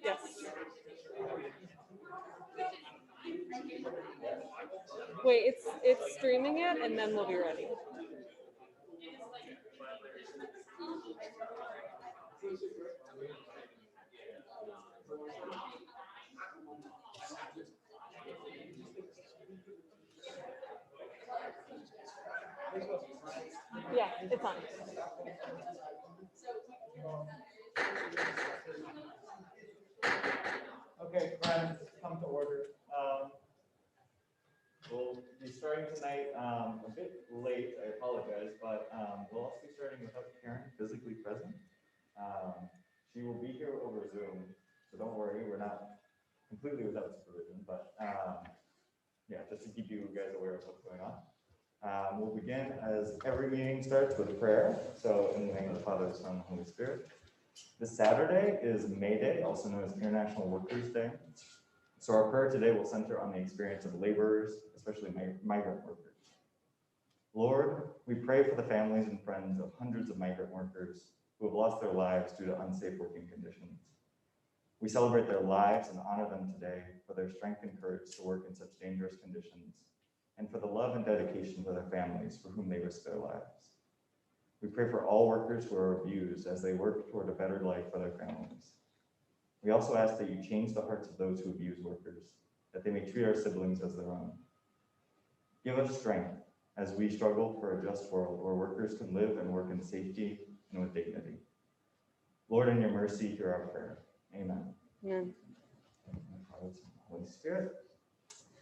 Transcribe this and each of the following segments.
Yes. Wait, it's streaming it, and then we'll be ready. Yeah, it's on. Okay, friends, come to order. We'll be starting tonight a bit late, I apologize, but we'll also be starting without Karen physically present. She will be here over Zoom, so don't worry, we're not completely without supervision, but yeah, just to keep you guys aware of what's going on. We'll begin as every meeting starts with prayer. So in the name of the Father, the Son, and the Holy Spirit. This Saturday is May Day, also known as International Workers' Day. So our prayer today will center on the experience of laborers, especially migrant workers. Lord, we pray for the families and friends of hundreds of migrant workers who have lost their lives due to unsafe working conditions. We celebrate their lives and honor them today for their strength and courage to work in such dangerous conditions, and for the love and dedication to their families for whom they risk their lives. We pray for all workers who are abused as they work toward a better life for their families. We also ask that you change the hearts of those who abuse workers, that they may treat our siblings as their own. Give us strength as we struggle for a just world where workers can live and work in safety and with dignity. Lord, in your mercy, hear our prayer. Amen. Amen. Holy Spirit.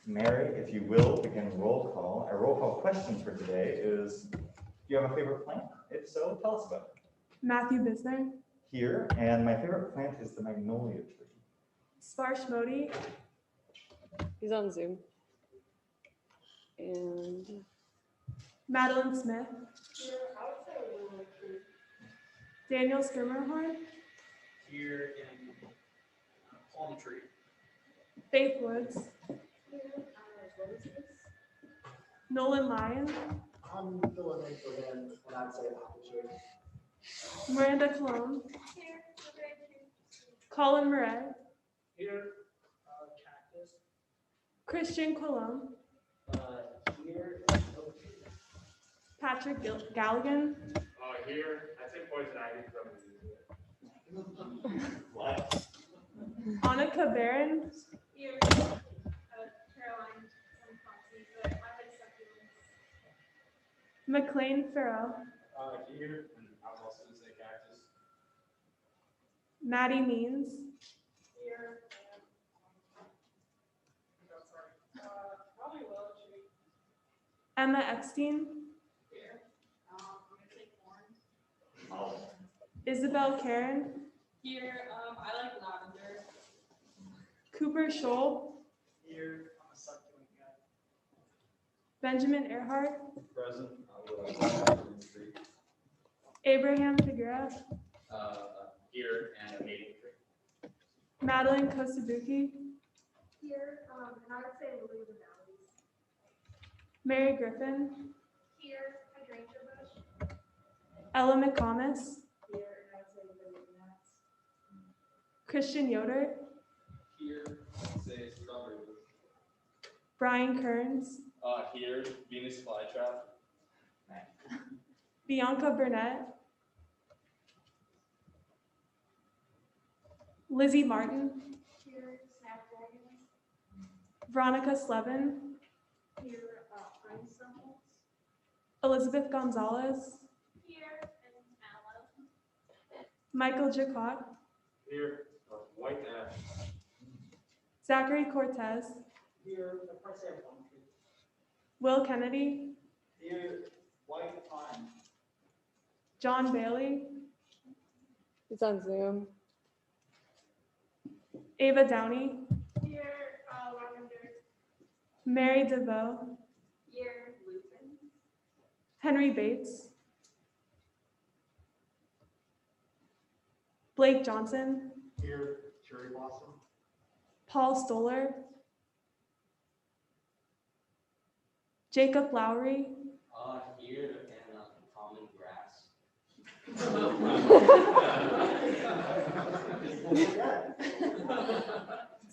Mary, if you will, begin roll call. Our roll call question for today is, do you have a favorite plant? If so, tell us about it. Matthew Bisner. Here, and my favorite plant is the magnolia tree. Sparsh Modi. He's on Zoom. And Madeline Smith. Daniel Skirmerhorn. Here in palm tree. Faith Woods. Nolan Lyon. I'm filling in for him, and I'd say apple tree. Miranda Cologne. Colin Murray. Here, cactus. Christian Quilom. Here, Patrick Galligan. here, I say poison ivy from What? Annika Barron. Here, Caroline, but I like succulents. McLean Farrell. Here, and I was also going to say cactus. Maddie Means. Here, probably willow tree. Emma Epstein. Here, I'm gonna say corn. Isabel Karen. Here, I like lavender. Cooper Scholl. Here, I'm a succulent guy. Benjamin Earhart. Present. Abraham Figuera. Here, and a maple tree. Madeline Kosabuki. Here, and I would say lily of the valleys. Mary Griffin. Here, hydrangea bush. Ella McComas. Here, and I would say lily nuts. Christian Yoder. Here, say strawberry. Brian Kearns. Here, Venus flytrap. Bianca Burnett. Lizzie Martin. Here, snapdragons. Veronica Slevin. Here, pine summits. Elizabeth Gonzalez. Here, and mallow. Michael Jacquot. Here, white ash. Zachary Cortez. Here, the price of palm tree. Will Kennedy. Here, white pine. John Bailey. he's on Zoom. Ava Downey. Here, lavender. Mary DeVoe. Here, lupin. Henry Bates. Blake Johnson. Here, cherry blossom. Paul Stoller. Jacob Lowry. Here, and common grass.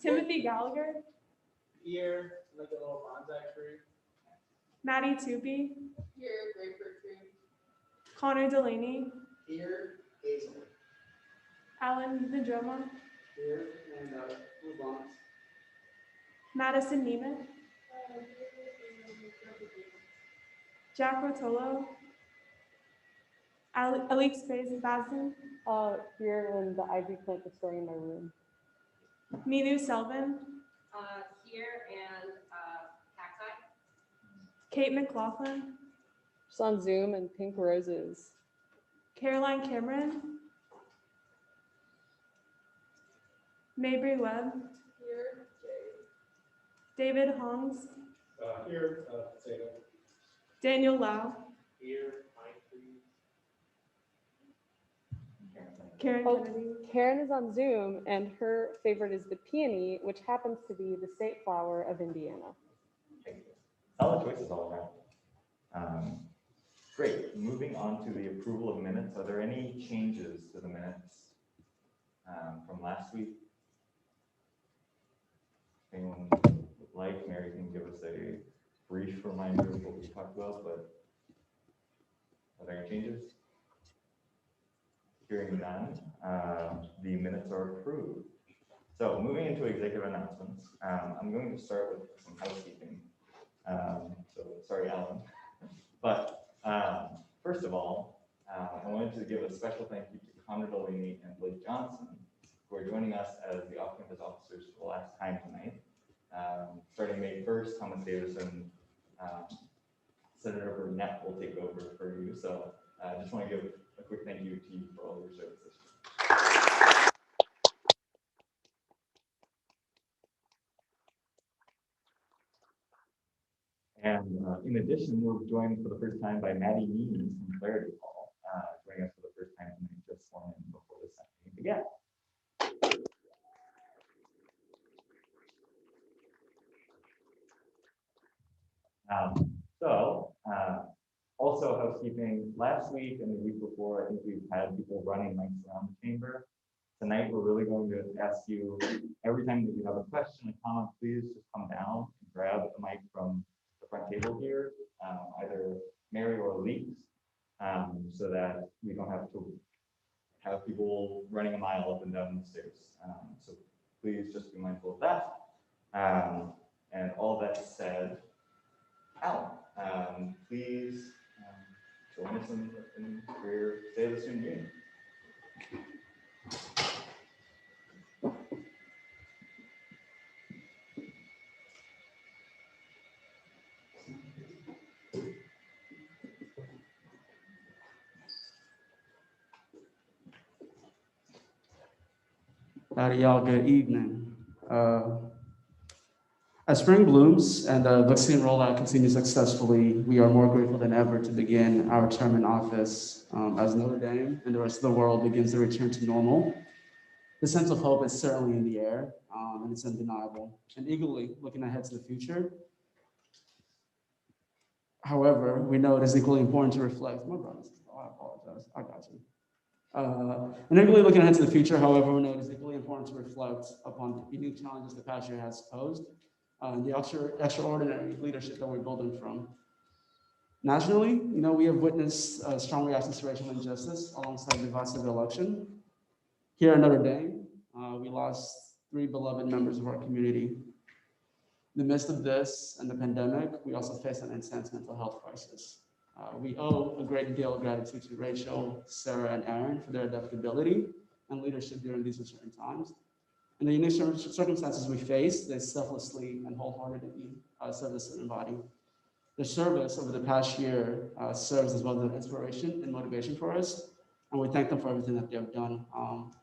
Timothy Gallagher, Here, like a little bonsai tree. Maddie Tupy, Here, grapefruit tree. Connor Delaney, Here, hazel. Alan Vidroma, Here, and blue bonnet. Madison Neiman, Jack Rotolo, Alex Bazin, Here when the ivy plant destroying my room. Minu Selvin, Here and cacti. Kate McLaughlin, Just on Zoom and pink roses. Caroline Cameron, Mabry Webb, Here, David Hongs, Here, potato. Daniel Lau, Here, pine tree. Karen Oh, Kennedy, Karen is on Zoom and her favorite is the peony, which happens to be the state flower of Indiana. Solid choices all around. Great, moving on to the approval of minutes. Are there any changes to the minutes from last week? Anyone would like? Mary can give us a brief reminder of what we talked about, but are there any changes? Hearing none, the minutes are approved. So moving into executive announcements, I'm going to start with some housekeeping. So sorry, Alan, but first of all, I wanted to give a special thank you to Connor Delaney and Blake Johnson, who are joining us as the off-campus officers for the last time tonight. Starting May 1st, Thomas Davison, Senator Burnett will take over for you. So I just want to give a quick thank you to you for all your services. And in addition, we're joined for the first time by Maddie Means from Clarity Hall, joining us for the first time tonight, just sworn in before this meeting began. Also housekeeping, last week and the week before, I think we've had people running mics around the chamber. Tonight, we're really going to ask you, every time that you have a question, a comment, please just come down and grab the mic from the front table here, either Mary or Leaks, so that we don't have to have people running a mile up and down the stairs. So please just be mindful of that. And all that said, Alan, please join us in your State of the Student Union. Howdy, y'all. Good evening. As spring blooms and the vaccine rollout continues successfully, we are more grateful than ever to begin our term in office as Notre Dame and the rest of the world begins to return to normal. The sense of hope is certainly in the air, and it's undeniable. And eagerly looking ahead to the future. However, we know it is equally important to reflect. My brothers, I apologize. I got you. And equally looking ahead to the future, however, we know it is equally important to reflect upon the unique challenges the past year has posed, and the extraordinary leadership that we're building from. Nationally, we have witnessed strong reactions to racial injustice alongside the divisive election. Here at Notre Dame, we lost 3 beloved members of our community. In the midst of this and the pandemic, we also face an intense mental health crisis. We owe a great deal of gratitude to Rachel, Sarah, and Aaron for their adaptability and leadership during these uncertain times. In the unique circumstances we face, they selflessly and wholeheartedly serve the student body. Their service over the past year serves as well as an inspiration and motivation for us, and we thank them for everything that they have done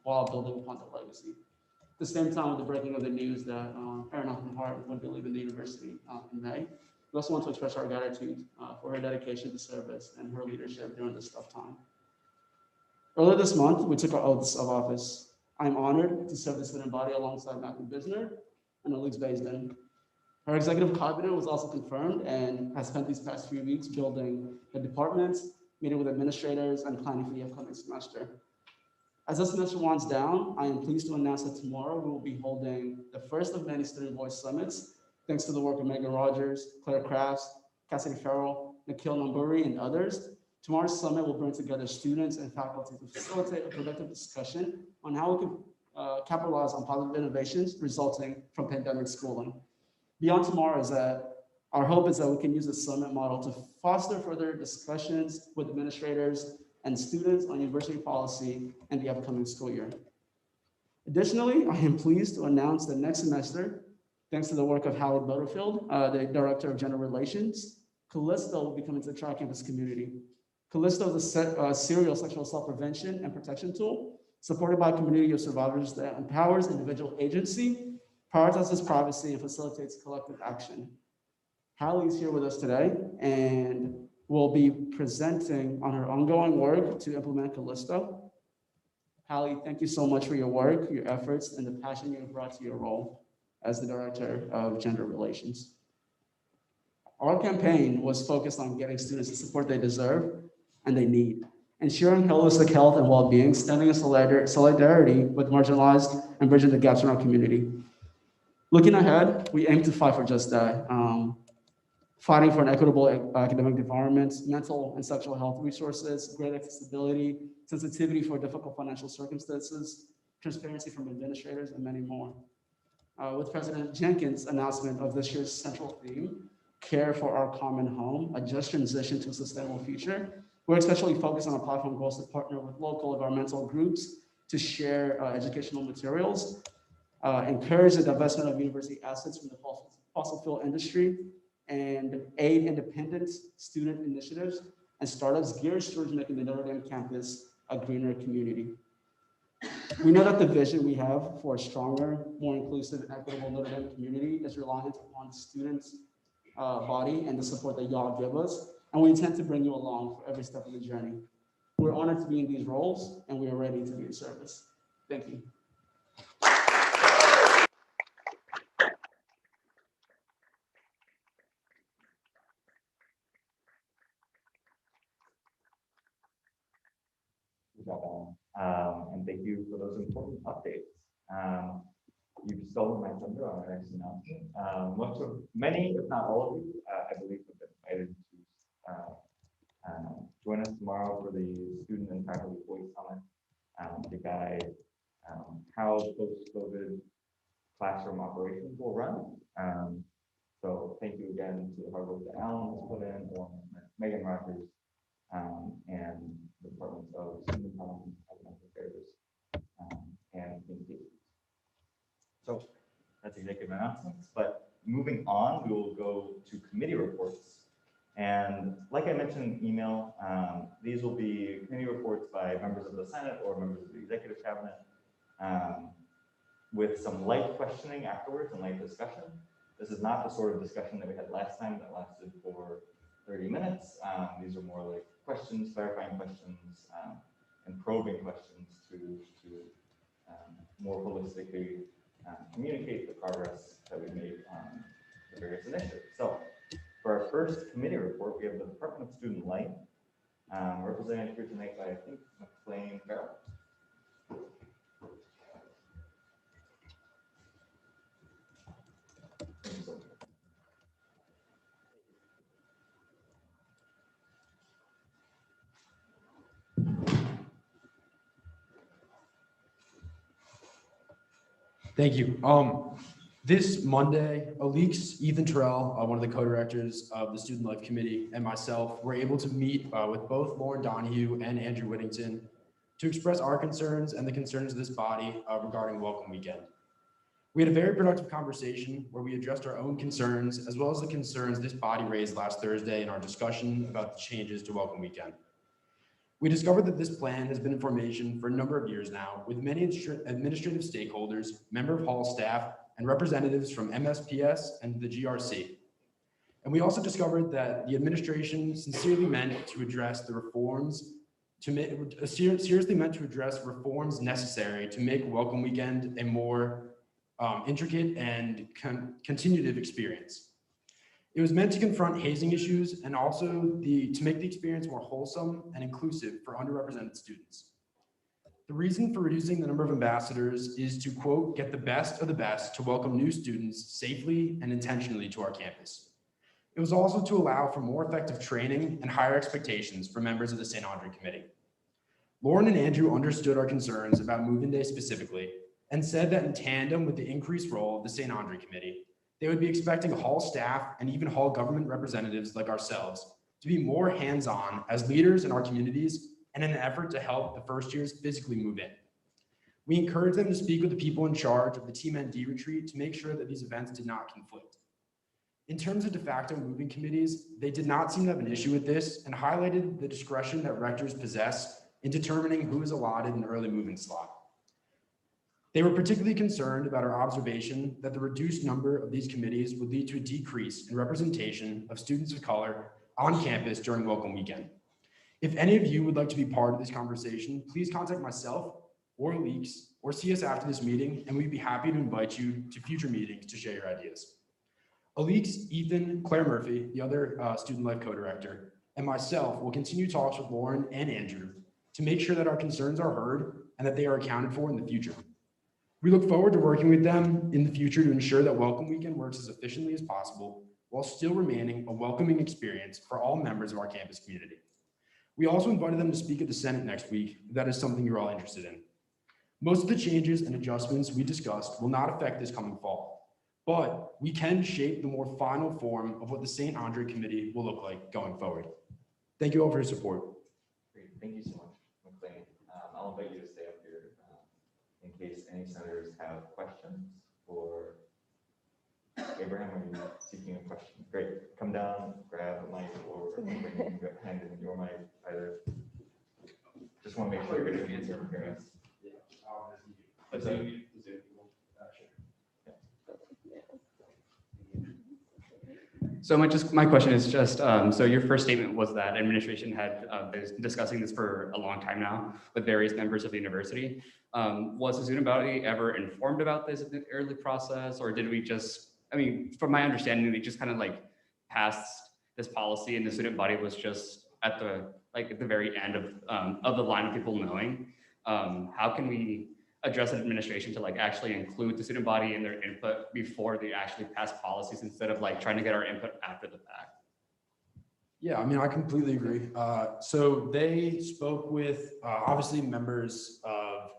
while building upon their legacy. At the same time, with the breaking of the news that Erin Hart would be leaving the university in May, we also want to express our gratitude for her dedication to service and her leadership during this tough time. Earlier this month, we took our oaths of office. I'm honored to serve the student body alongside Matthew Bisner and Alex Bazin. Our executive cabinet was also confirmed and has spent these past few weeks building the departments, meeting with administrators, and planning for the upcoming semester. As this semester winds down, I am pleased to announce that tomorrow we will be holding the first of many Student Voice Summits, thanks to the work of Megan Rogers, Claire Crafts, Cassidy Farrell, Nikhil Namburi, and others. Tomorrow's summit will bring together students and faculty to facilitate a productive discussion on how we can capitalize on positive innovations resulting from pandemic schooling. Beyond tomorrow is that our hope is that we can use the summit model to foster further discussions with administrators and students on university policy and the upcoming school year. Additionally, I am pleased to announce that next semester, thanks to the work of Hallie Butterfield, the Director of Gender Relations, Callisto will be coming to the tri-campus community. Callisto is a serial sexual assault prevention and protection tool supported by a community of survivors that empowers individual agency, prioritizes privacy, and facilitates collective action. Hallie is here with us today and will be presenting on her ongoing work to implement Callisto. Hallie, thank you so much for your work, your efforts, and the passion you have brought to your role as the Director of Gender Relations. Our campaign was focused on getting students the support they deserve and they need, ensuring holistic health and well-being, standing in solidarity with marginalized and bridging the gaps in our community. Looking ahead, we aim to fight for just that, fighting for an equitable academic environment, mental and sexual health resources, great accessibility, sensitivity for difficult financial circumstances, transparency from administrators, and many more. With President Jenkins' announcement of this year's central theme, Care for Our Common Home, a just transition to a sustainable future, we're especially focused on our platform goals to partner with local environmental groups to share educational materials, encourage the divestment of university assets from the fossil fuel industry, and aid independent student initiatives and startups geared towards making the Notre Dame campus a greener community. We know that the vision we have for a stronger, more inclusive, and equitable Notre Dame community is reliant upon the students' body and the support that y'all give us, and we intend to bring you along for every step of the journey. We're honored to be in these roles, and we are ready to be in service. Thank you. Good job, Alan. And thank you for those important updates. You've stolen my thunder on our next announcement. Many, if not all of you, I believe, have been invited to join us tomorrow for the Student and Faculty Voice Summit to guide how post-COVID classroom operations will run. So thank you again to the hard work that Alan has put in, along with Megan Rogers, and the Departments of Student Development, Academic Affairs, and Communications. So that's executive announcements, but moving on, we will go to committee reports. And like I mentioned in email, these will be committee reports by members of the Senate or members of the Executive Cabinet, with some light questioning afterwards and light discussion. This is not the sort of discussion that we had last time that lasted for 30 minutes. These are more like questions, clarifying questions, and probing questions to more holistically communicate the progress that we made on the various initiatives. So for our first committee report, we have the Department of Student Life, represented here tonight by, I think, McLean Farrell. Thank you. This Monday, Alix, Ethan Terrell, one of the co-directors of the Student Life Committee, and myself were able to meet with both Lauren Donahue and Andrew Whittington to express our concerns and the concerns of this body regarding Welcome Weekend. We had a very productive conversation where we addressed our own concerns as well as the concerns this body raised last Thursday in our discussion about the changes to Welcome Weekend. We discovered that this plan has been in formation for a number of years now, with many administrative stakeholders, member of Hall staff, and representatives from MSPS and the GRC. And we also discovered that the administration sincerely meant to address the reforms, seriously meant to address reforms necessary to make Welcome Weekend a more intricate and continuative experience. It was meant to confront hazing issues and also to make the experience more wholesome and inclusive for underrepresented students. The reason for reducing the number of ambassadors is to, quote, get the best of the best to welcome new students safely and intentionally to our campus. It was also to allow for more effective training and higher expectations for members of the St. Andre Committee. Lauren and Andrew understood our concerns about Move-In Day specifically and said that in tandem with the increased role of the St. Andre Committee, they would be expecting hall staff and even hall government representatives like ourselves to be more hands-on as leaders in our communities and in an effort to help the first years physically move in. We encouraged them to speak with the people in charge of the Team ND retreat to make sure that these events did not conflict. In terms of de facto moving committees, they did not seem to have an issue with this and highlighted the discretion that rectors possess in determining who is allotted an early moving slot. They were particularly concerned about our observation that the reduced number of these committees would lead to a decrease in representation of students of color on campus during welcome weekend. If any of you would like to be part of this conversation, please contact myself or Leaks or see us after this meeting, and we'd be happy to invite you to future meetings to share your ideas. Aleeks, Ethan, Claire Murphy, the other student life co-director, and myself will continue talks with Lauren and Andrew to make sure that our concerns are heard and that they are accounted for in the future. We look forward to working with them in the future to ensure that Welcome Weekend works as efficiently as possible while still remaining a welcoming experience for all members of our campus community. We also invited them to speak at the Senate next week if that is something you're all interested in. Most of the changes and adjustments we discussed will not affect this coming fall, but we can shape the more final form of what the St. Andre Committee will look like going forward. Thank you all for your support. Great, thank you so much, McLean. I'll invite you to stay up here in case any senators have questions for Abraham. Are you seeking a question? Great, come down, grab a mic, or hand in your mic, either. Just want to make sure you're going to answer for hearing us. What's that? So my question is just, so your first statement was that administration had been discussing this for a long time now with various members of the university. Was the student body ever informed about this in the early process, or did we just, I mean, from my understanding, we just kind of like passed this policy and the student body was just at the very end of the line of people knowing? How can we address an administration to like actually include the student body in their input before they actually pass policies instead of like trying to get our input after the fact? Yeah, I mean, I completely agree. So they spoke with obviously members of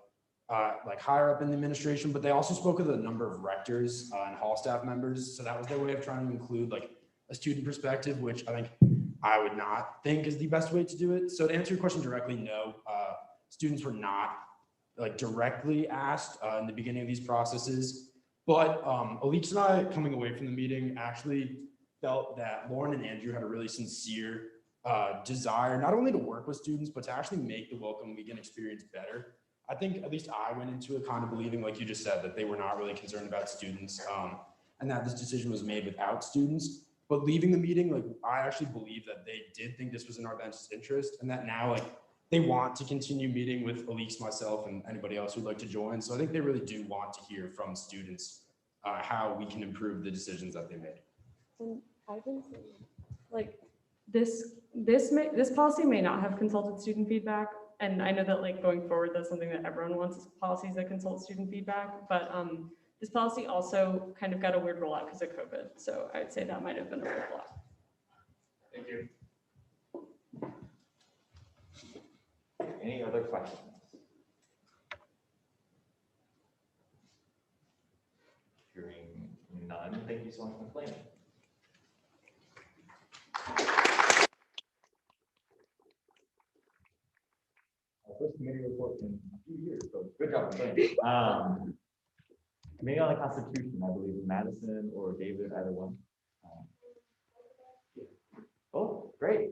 like higher up in the administration, but they also spoke with a number of rectors and hall staff members. So that was their way of trying to include like a student perspective, which I think I would not think is the best way to do it. So to answer your question directly, no, students were not like directly asked in the beginning of these processes, but Aleeks and I coming away from the meeting actually felt that Lauren and Andrew had a really sincere desire, not only to work with students, but to actually make the Welcome Weekend experience better. I think at least I went into it kind of believing, like you just said, that they were not really concerned about students and that this decision was made without students. But leaving the meeting, like I actually believe that they did think this was in our best interest and that now like they want to continue meeting with Aleeks, myself, and anybody else who'd like to join. So I think they really do want to hear from students how we can improve the decisions that they made. And I can say, like, This policy may not have consulted student feedback. And I know that like going forward, that's something that everyone wants is policies that consult student feedback. But this policy also kind of got a weird rollout because of COVID. So I'd say that might have been a roadblock. Thank you. Any other questions? Hearing none, thank you so much for playing. Our first committee report in a few years, so good job. Committee on the Constitution, I believe Madison or David, either one. Oh, great.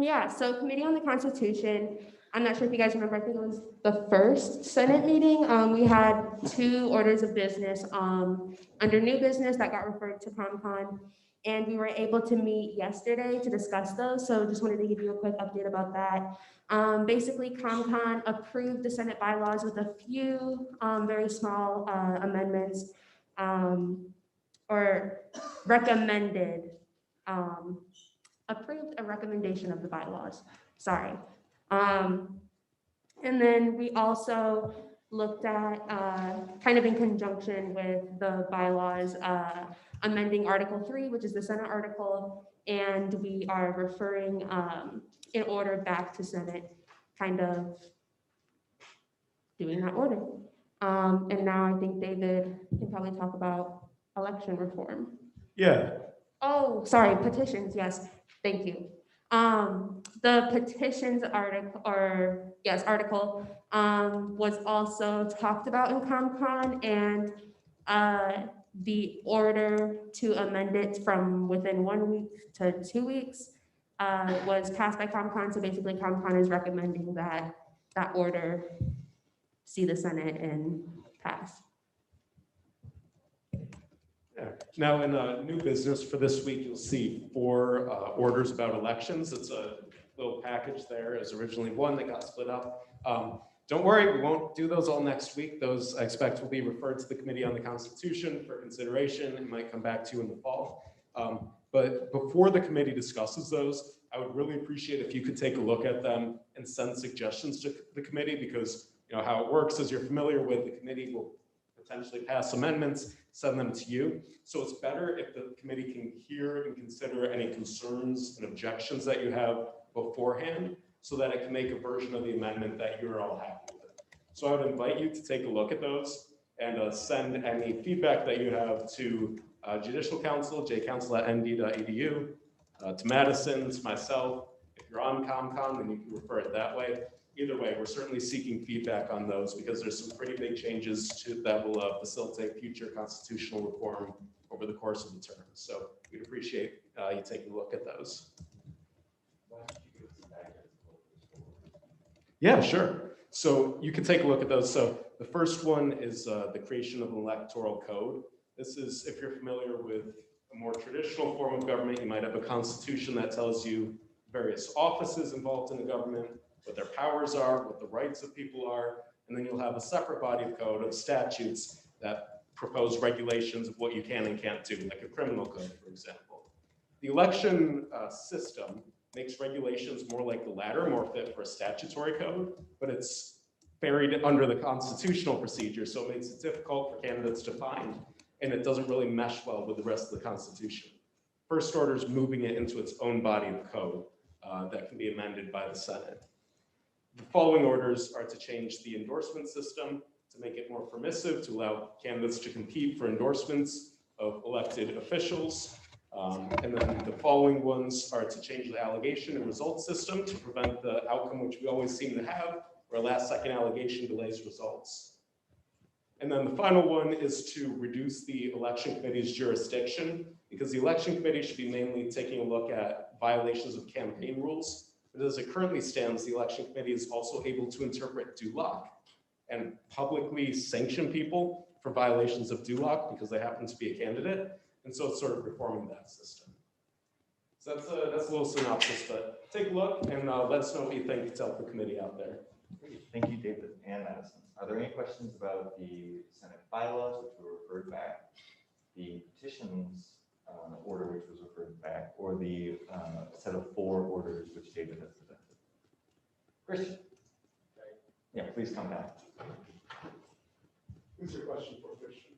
Yeah, so Committee on the Constitution, I'm not sure if you guys remember, I think it was the first Senate meeting. We had 2 orders of business under new business that got referred to ComCon. And we were able to meet yesterday to discuss those. So just wanted to give you a quick update about that. Basically, ComCon approved the Senate bylaws with a few very small amendments, or recommended, approved a recommendation of the bylaws. Sorry. And then we also looked at, kind of in conjunction with the bylaws, amending Article 3, which is the Senate article, and we are referring in order back to Senate, kind of doing that order. And now I think David can probably talk about election reform. Yeah, Oh, sorry, petitions, yes, thank you. The petitions article, article, was also talked about in ComCon, and the order to amend it from within 1 week to 2 weeks was passed by ComCon. So basically, ComCon is recommending that that order see the Senate and pass. yeah. Now in new business for this week, you'll see 4 orders about elections. It's a little package there. It was originally 1 that got split up. Don't worry, we won't do those all next week. Those I expect will be referred to the Committee on the Constitution for consideration. It might come back to you in the fall. But before the committee discusses those, I would really appreciate if you could take a look at them and send suggestions to the committee, because you know how it works, as you're familiar with, the committee will potentially pass amendments, send them to you. So it's better if the committee can hear and consider any concerns and objections that you have beforehand, so that it can make a version of the amendment that you're all happy with. So I would invite you to take a look at those and send any feedback that you have to Judicial Council, jcouncil@nd.edu, to Madison, to myself. If you're on ComCon, then you can refer it that way. Either way, we're certainly seeking feedback on those, because there's some pretty big changes that will facilitate future constitutional reform over the course of the term. So we'd appreciate you taking a look at those. Yeah, sure. So you can take a look at those. So the first one is the creation of an electoral code. This is, if you're familiar with a more traditional form of government, you might have a constitution that tells you various offices involved in the government, what their powers are, what the rights of people are, and then you'll have a separate body of code of statutes that propose regulations of what you can and can't do, like a criminal code, for example. The election system makes regulations more like the latter, more fit for a statutory code, but it's buried under the constitutional procedure, so it makes it difficult for candidates to find, and it doesn't really mesh well with the rest of the Constitution. First order is moving it into its own body of code that can be amended by the Senate. The following orders are to change the endorsement system to make it more permissive, to allow candidates to compete for endorsements of elected officials. And then the following ones are to change the allegation and results system to prevent the outcome which we always seem to have, where a last-second allegation delays results. And then the final one is to reduce the election committee's jurisdiction, because the election committee should be mainly taking a look at violations of campaign rules. But as it currently stands, the election committee is also able to interpret DULOC and publicly sanction people for violations of DULOC because they happen to be a candidate. And so it's sort of reforming that system. So that's a little synopsis, but take a look and let us know what you think to help the committee out there. Great. Thank you, David and Madison. Are there any questions about the Senate bylaws, which were referred back, the petitions order, which was referred back, or the set of 4 orders which David has presented? Christian? Yeah, please come back. Who's your question for, Christian?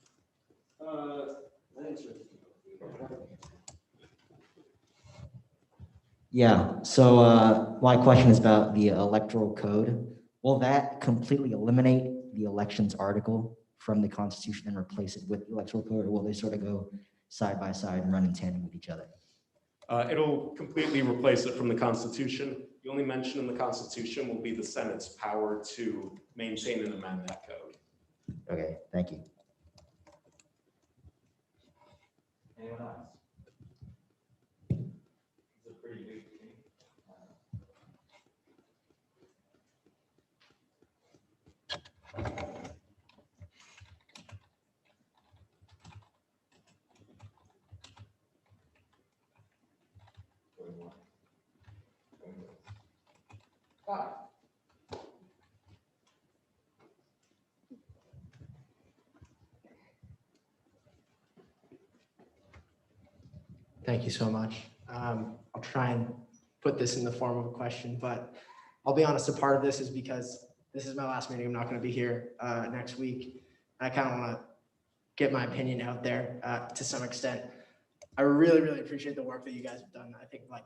Yeah, so my question is about the electoral code. Will that completely eliminate the elections article from the Constitution and replace it with the electoral code, or will they sort of go side by side and run in tandem with each other? It'll completely replace it from the Constitution. The only mention in the Constitution will be the Senate's power to maintain and amend that code. Okay, thank you. Anyone else? It's a pretty big thing. everyone. Bye. Thank you so much. I'll try and put this in the form of a question, but I'll be honest, a part of this is because this is my last meeting. I'm not going to be here next week. I kind of want to get my opinion out there to some extent. I really, really appreciate the work that you guys have done. I think like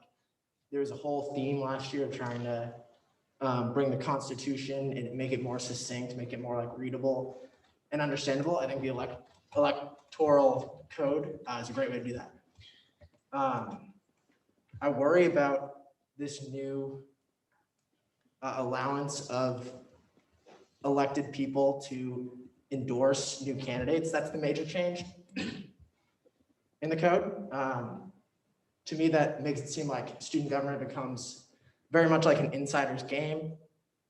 there was a whole theme last year of trying to bring the Constitution and make it more succinct, make it more like readable and understandable. I think the electoral code is a great way to do that. I worry about this new allowance of elected people to endorse new candidates. That's the major change in the code. To me, that makes it seem like student government becomes very much like an insider's game.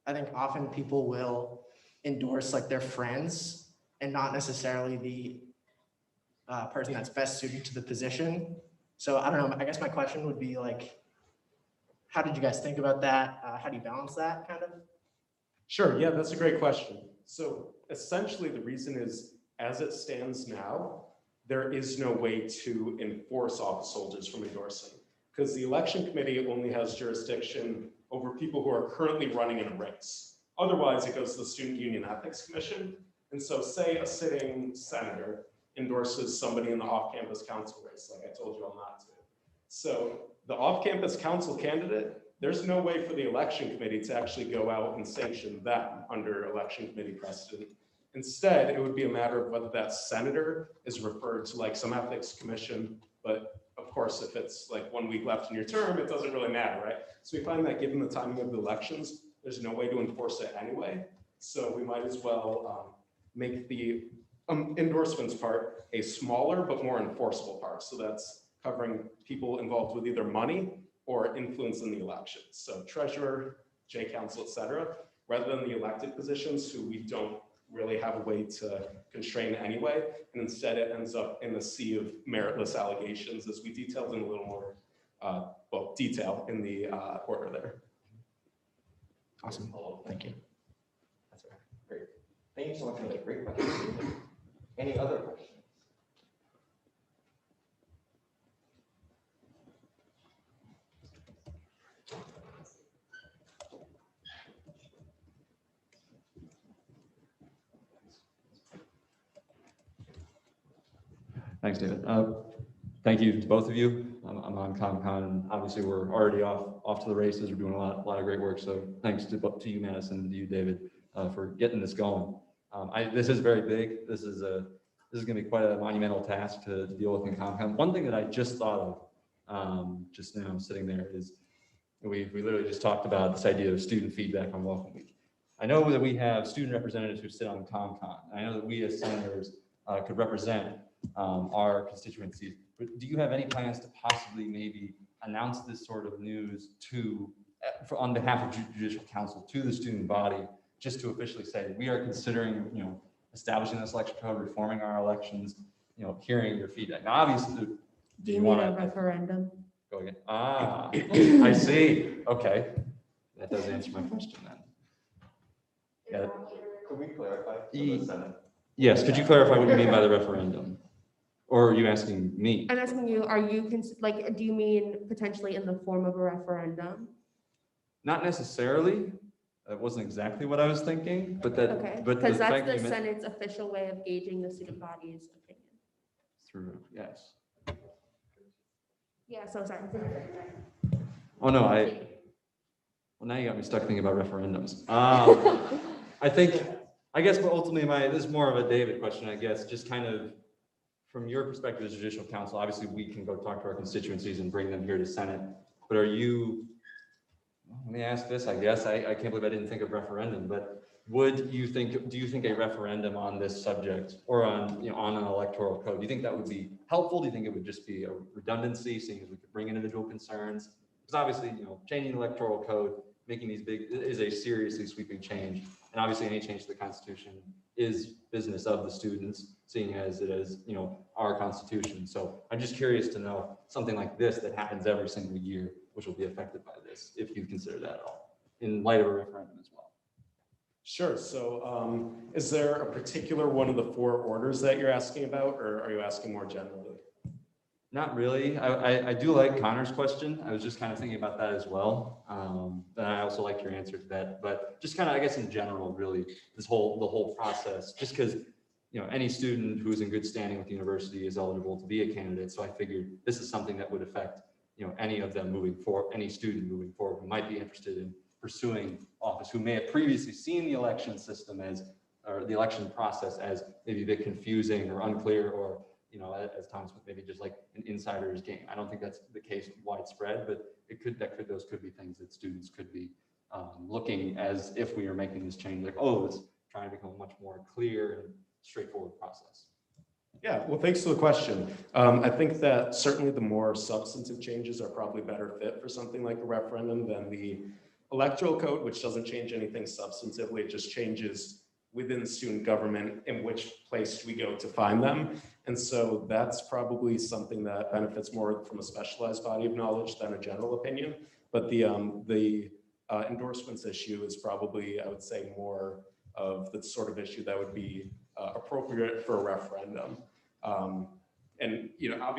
I think often people will endorse like their friends and not necessarily the person that's best suited to the position. So I don't know, I guess my question would be like, how did you guys think about that? How do you balance that kind of? Sure, yeah, that's a great question. So essentially the reason is, as it stands now, there is no way to enforce office holders from endorsing, because the election committee only has jurisdiction over people who are currently running in a race. Otherwise, it goes to the Student Union Ethics Commission. And so say a sitting senator endorses somebody in the off-campus council race, like I told you all not to. So the off-campus council candidate, there's no way for the election committee to actually go out and sanction that under election committee precedent. Instead, it would be a matter of whether that senator is referred to like some ethics commission, but of course, if it's like 1 week left in your term, it doesn't really matter, right? So we find that given the timing of the elections, there's no way to enforce it anyway. So we might as well make the endorsements part a smaller but more enforceable part. So that's covering people involved with either money or influence in the elections. So treasurer, J council, et cetera, rather than the elected positions who we don't really have a way to constrain anyway. And instead it ends up in the sea of meritless allegations, as we detailed in a little more detail in the order there. Awesome, thank you. That's all right. Great. Thank you so much for that great question. Any other questions? Thanks, David. Thank you to both of you. I'm on ComCon, and obviously we're already off to the races. We're doing a lot of great work. So thanks to you, Madison, and to you, David, for getting this going. This is very big. This is going to be quite a monumental task to deal with in ComCon. One thing that I just thought of just now, sitting there, is we literally just talked about this idea of student feedback on Welcome Week. I know that we have student representatives who sit on ComCon. I know that we as senators could represent our constituencies. But do you have any plans to possibly maybe announce this sort of news on behalf of Judicial Council to the student body, just to officially say we are considering, establishing this election code, reforming our elections, hearing your feedback? Now, obviously, Do you mean a referendum? Go again. I see. Okay, that does answer my question then. Yeah. Could we clarify for the Senate? Yes. Could you clarify what you mean by the referendum? Or are you asking me? I'm asking you, do you mean potentially in the form of a referendum? Not necessarily. That wasn't exactly what I was thinking, but that. Okay, But because that's fact that the you meant- Senate's official way of gauging the student body's opinion. Through, yes. Yeah, so sorry. Oh, no, well, now you got me stuck thinking about referendums. I guess, but ultimately this is more of a David question, I guess, just kind of from your perspective as Judicial Council. Obviously we can go talk to our constituencies and bring them here to Senate, but let me ask this, I guess, I can't believe I didn't think of referendum, but do you think a referendum on this subject or on an electoral code, do you think that would be helpful? Do you think it would just be a redundancy, seeing as we could bring individual concerns? Because obviously, changing the electoral code, making these is a seriously sweeping change. And obviously any change to the Constitution is business of the students, seeing as it is, our Constitution. So I'm just curious to know something like this that happens every single year. which will be affected by this, if you consider that at all, in light of a referendum as well. Sure. So is there a particular one of the 4 orders that you're asking about, or are you asking more generally? Not really. I do like Connor's question. I was just kind of thinking about that as well. And I also liked your answer to that, but just kind of, I guess in general, really, the whole process, just because, you know, any student who's in good standing with the university is eligible to be a candidate. So I figured this is something that would affect, you know, any of them moving forward, any student moving forward who might be interested in pursuing office, who may have previously seen the election system as, or the election process as maybe a bit confusing or unclear, or, you know, as Thomas put, maybe just like an insider's game. I don't think that's the case widespread, but those could be things that students could be looking as if we are making this change, like, oh, it's trying to become a much more clear and straightforward process. Yeah, well, thanks for the question. I think that certainly the more substantive changes are probably better fit for something like a referendum than the electoral code, which doesn't change anything substantively. It just changes within student government in which place we go to find them. And so that's probably something that benefits more from a specialized body of knowledge than a general opinion. But the endorsements issue is probably, I would say, more of the sort of issue that would be appropriate for a referendum. And, you know,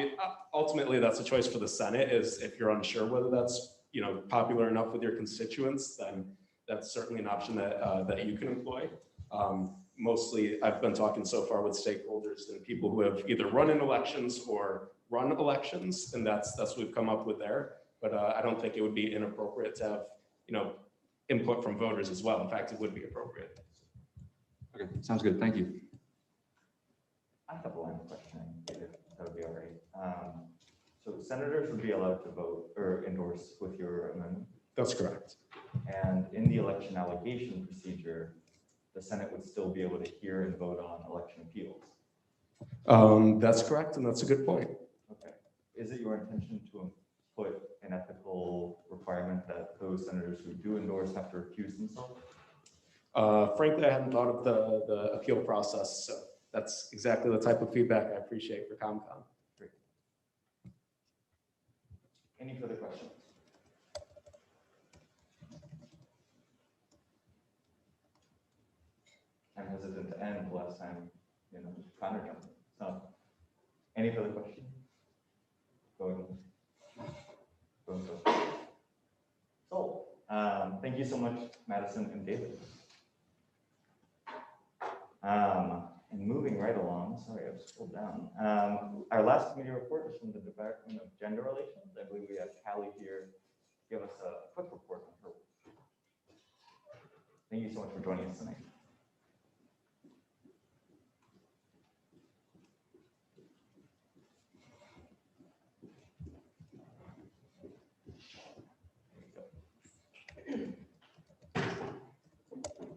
ultimately that's a choice for the Senate. Is if you're unsure whether that's, you know, popular enough with your constituents, then that's certainly an option that that you can employ. Mostly I've been talking so far with stakeholders and people who have either run in elections or run elections, and that's what we've come up with there. But I don't think it would be inappropriate to have, you know, input from voters as well. In fact, it would be appropriate. Okay, sounds good. Thank you. I have a line of questioning, if that would be all right. So senators would be allowed to vote or endorse with your amendment? That's correct. And in the election allocation procedure, the Senate would still be able to hear and vote on election appeals? That's correct, and that's a good point. Okay. Is it your intention to put an ethical requirement that those senators who do endorse have to recuse themselves? Frankly, I hadn't thought of the appeal process, so that's exactly the type of feedback I appreciate for ComCon. Great. Any further questions? I'm hesitant to end the last time, you know, Connor jumped in. So, any further questions? Going. So, thank you so much, Madison and David. And moving right along, sorry, I've scrolled down. Our last committee report is from the Department of Gender Relations. I believe we have Callie here to give us a quick report on her work. Thank you so much for joining us tonight.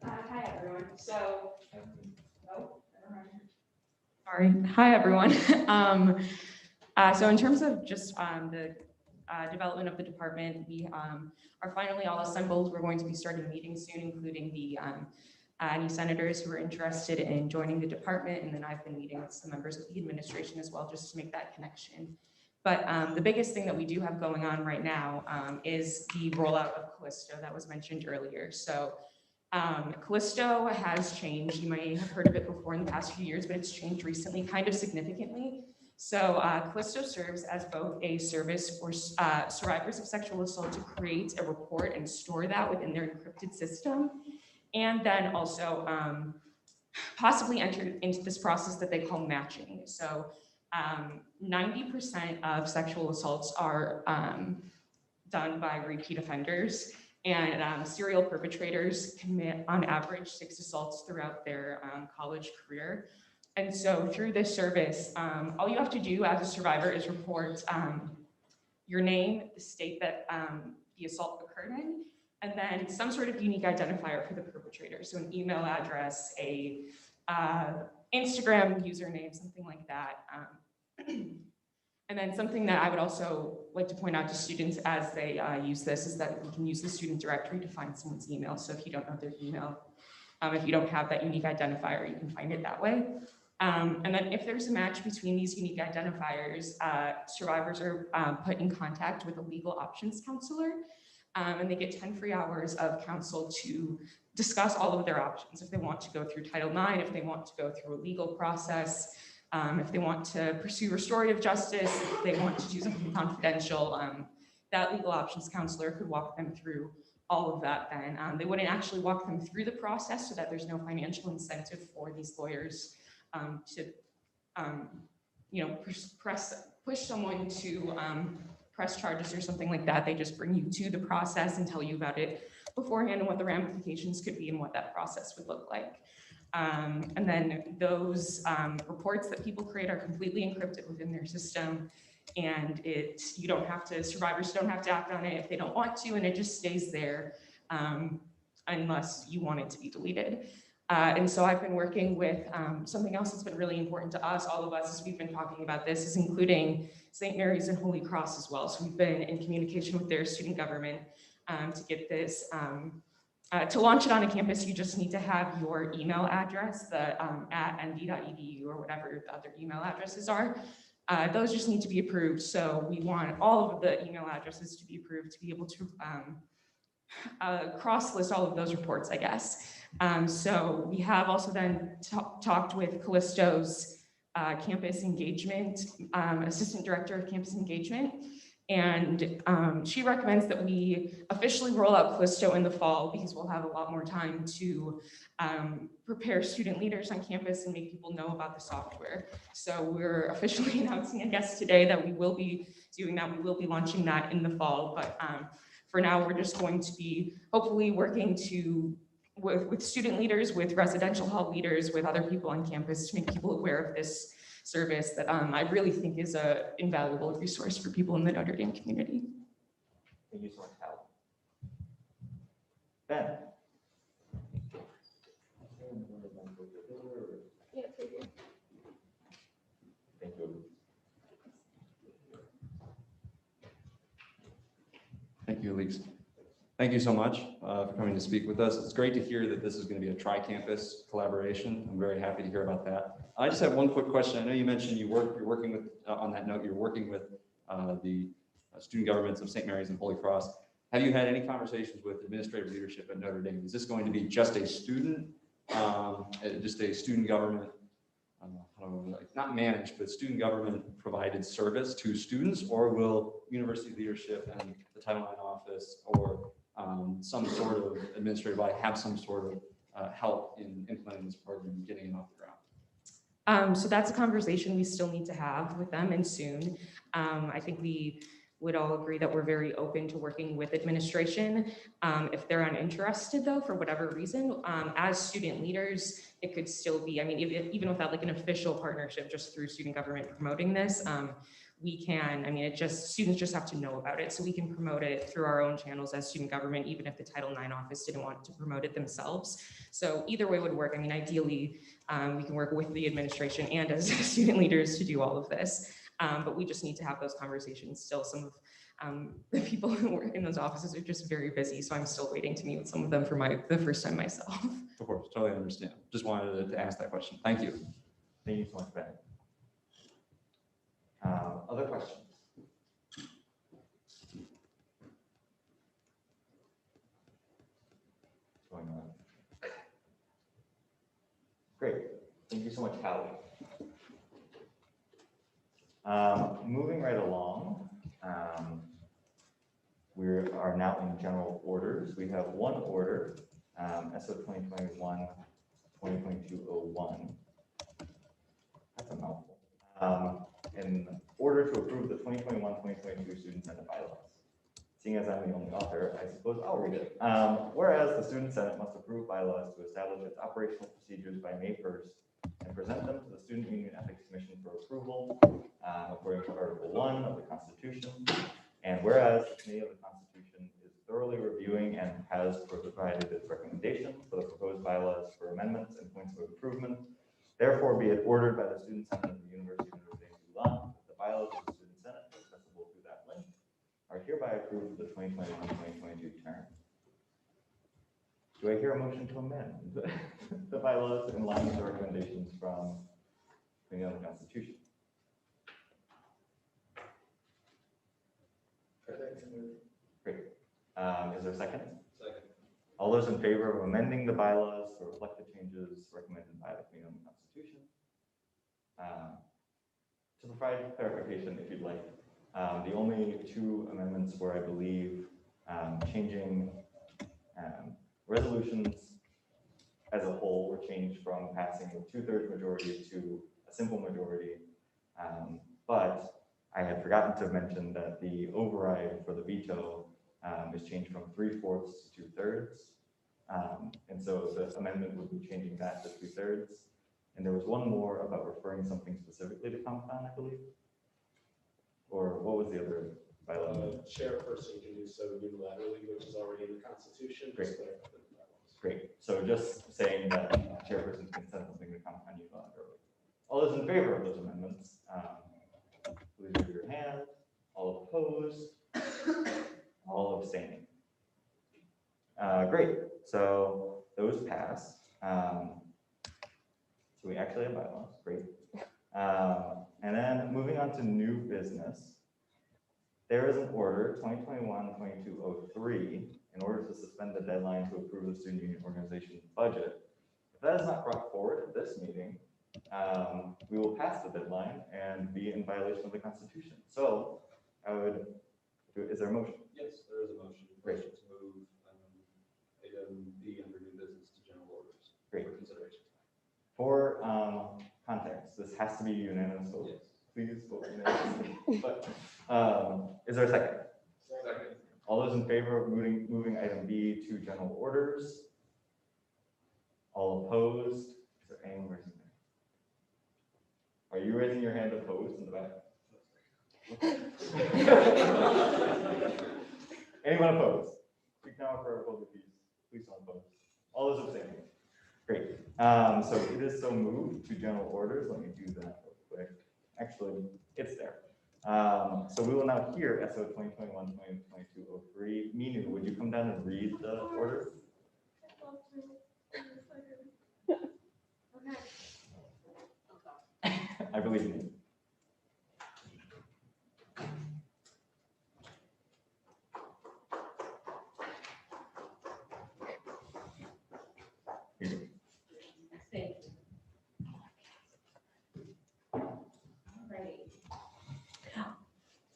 Hi, everyone. So, sorry. Hi, everyone. So in terms of just the development of the department, we are finally all assembled. We're going to be starting meetings soon, including the any senators who are interested in joining the department. And then I've been meeting with some members of the administration as well, just to make that connection. But the biggest thing that we do have going on right now is the rollout of Callisto that was mentioned earlier. So Callisto has changed. You may have heard of it before in the past few years, but it's changed recently, kind of significantly. So Callisto serves as both a service for survivors of sexual assault to create a report and store that within their encrypted system, and then also possibly enter into this process that they call matching. So 90% of sexual assaults are done by repeat offenders. And serial perpetrators commit, on average, 6 assaults throughout their college career. And so through this service, all you have to do as a survivor is report your name, the state that the assault occurred in, and then some sort of unique identifier for the perpetrator. So an email address, a Instagram username, something like that. And then something that I would also like to point out to students as they use this is that you can use the student directory to find someone's email. So if you don't know their email, if you don't have that unique identifier, you can find it that way. And then if there's a match between these unique identifiers, survivors are put in contact with a legal options counselor, and they get 10 free hours of counsel to discuss all of their options. If they want to go through Title IX, if they want to go through a legal process, if they want to pursue restorative justice, if they want to do something confidential, that legal options counselor could walk them through all of that then. They wouldn't actually walk them through the process so that there's no financial incentive for these lawyers to push someone to press charges or something like that. They just bring you to the process and tell you about it beforehand and what the ramifications could be and what that process would look like. And then those reports that people create are completely encrypted within their system, and survivors don't have to act on it if they don't want to, and it just stays there unless you want it to be deleted. And so I've been working with something else that's been really important to us, all of us, as we've been talking about this, is including St. Mary's and Holy Cross as well. So we've been in communication with their student government to get this. To launch it on a campus, you just need to have your email address, the at nd.edu or whatever the other email addresses are. Those just need to be approved. So we want all of the email addresses to be approved to be able to cross-list all of those reports, I guess. So we have also then talked with Callisto's campus engagement, assistant director of campus engagement. And she recommends that we officially roll out Callisto in the fall because we'll have a lot more time to prepare student leaders on campus and make people know about the software. So we're officially announcing, I guess, today that we will be doing that. We will be launching that in the fall, but for now, we're just going to be hopefully working with student leaders, with residential hall leaders, with other people on campus to make people aware of this service that I really think is an invaluable resource for people in the Notre Dame community. Thank you so much, Hal. Ben. Yeah, it's right here. Thank you. Thank you, Elise. Thank you so much for coming to speak with us. It's great to hear that this is going to be a tri-campus collaboration. I'm very happy to hear about that. I just have one quick question. I know you mentioned you're working with, on that note, you're working with the student governments of St. Mary's and Holy Cross. Have you had any conversations with administrative leadership at Notre Dame? Is this going to be just a student government, not managed, but student government provided service to students, or will university leadership and the Title IX office or some sort of administrative body have some sort of help in implementing this program and getting it off the ground? So that's a conversation we still need to have with them, and soon. I think we would all agree that we're very open to working with administration. If they're uninterested though, for whatever reason, as student leaders, it could still be, I mean, even without like an official partnership, just through student government promoting this, we can, I mean, students just have to know about it. So we can promote it through our own channels as student government, even if the Title IX office didn't want to promote it themselves. So either way would work. I mean, ideally, we can work with the administration and as student leaders to do all of this. But we just need to have those conversations still. Some of the people who work in those offices are just very busy. So I'm still waiting to meet with some of them for the first time myself. Of course, totally understand. Just wanted to ask that question. Thank you. Thank you so much, Ben. Other questions? What's going on? Great. Thank you so much, Callie. Moving right along, we are now in general orders. We have one order, SO 2021-2022-01. That's a mouthful. In order to approve the 2021-2022 Student Senate bylaws. Seeing as I'm the only author, I suppose I'll read it. Whereas the Student Senate must approve bylaws to establish its operational procedures by May 1st and present them to the Student Union Ethics Commission for approval, according to Article 1 of the Constitution. And whereas the Committee of the Constitution is thoroughly reviewing and has provided its recommendation for the proposed bylaws for amendments and points of improvement, therefore be it ordered by the Student Senate of the University of Notre Dame that the bylaws of the Student Senate, accessible through that link, are hereby approved for the 2021-2022 term. Do I hear a motion to amend the bylaws in line with the recommendations from Committee on the Constitution. Great. Is there a second? Second. All those in favor of amending the bylaws to reflect the changes recommended by the Committee on the Constitution? To provide clarification, if you'd like, the only two amendments were, I believe, changing resolutions as a whole were changed from passing with 2/3 majority to a simple majority. But I had forgotten to mention that the override for the veto is changed from 3/4 to 2/3. And so the amendment would be changing that to 2/3. And there was one more about referring something specifically to ComCon, I believe. Or what was the other bylaw? Chairperson can do so unilaterally, which is already in the Constitution. Great. Great. So just saying that chairperson can send something to ComCon unilaterally. All those in favor of those amendments, please raise your hand. All opposed? All abstaining. Great. So those pass. So we actually have bylaws. Great. And then moving on to new business. There is an order 2021-2203 in order to suspend the deadline to approve the student union organization budget. If that is not brought forward at this meeting, we will pass the deadline and be in violation of the Constitution. So I would, is there a motion? Yes, there is a motion. Great. Motion to move item B under new business to general orders. Great. For consideration. For context, this has to be unanimous vote. Yes. Please vote unanimously. But is there a second? Second. All those in favor of moving item B to general orders? All opposed? Is there anyone raising their hand? Are you raising your hand opposed in the back? Anyone opposed? Speak now for a vote of peace. Please don't oppose. All those abstaining. Great. So it is so moved to general orders. Let me do that real quick. Actually, it's there. So we will now hear SO 2021-2203. Minu, would you come down and read the order? I believe in you. Here you go. Thank you. Right.